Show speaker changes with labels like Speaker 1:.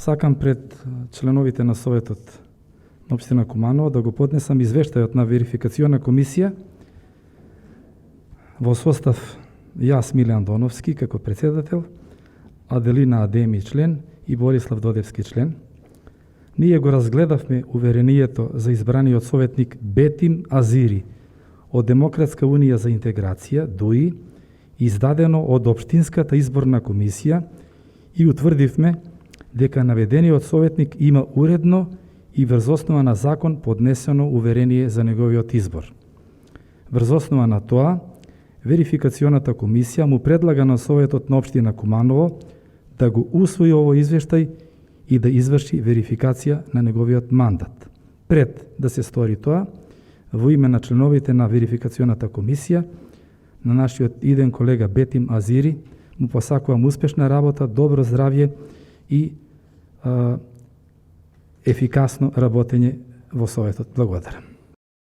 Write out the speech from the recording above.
Speaker 1: Сакам пред членовите на Советот на Општина Куманово да го поднесам извештајот на верификациона комисија во состав јас Милјан Доновски како председател, Аделина Адеми член и Борислав Додевски член. Ние го разгледавме уверението за избраниот советник Бетим Азири од Демократска унија за интеграција, ДУИ, издадено од Општинската изборна комисија и утврдивме дека наведениот советник има уредно и врз основа на закон поднесено уверение за неговиот избор. Врз основа на тоа, верификационата комисија му предлага на Советот на Општина Куманово да го усвои овој извештај и да изврши верификација на неговиот мандат. Пред да се стори тоа, во име на членовите на верификационата комисија, на нашиот иден колега Бетим Азири, му посакувам успешна работа, добро здравје и ефикасно работење во Советот. Благодарам.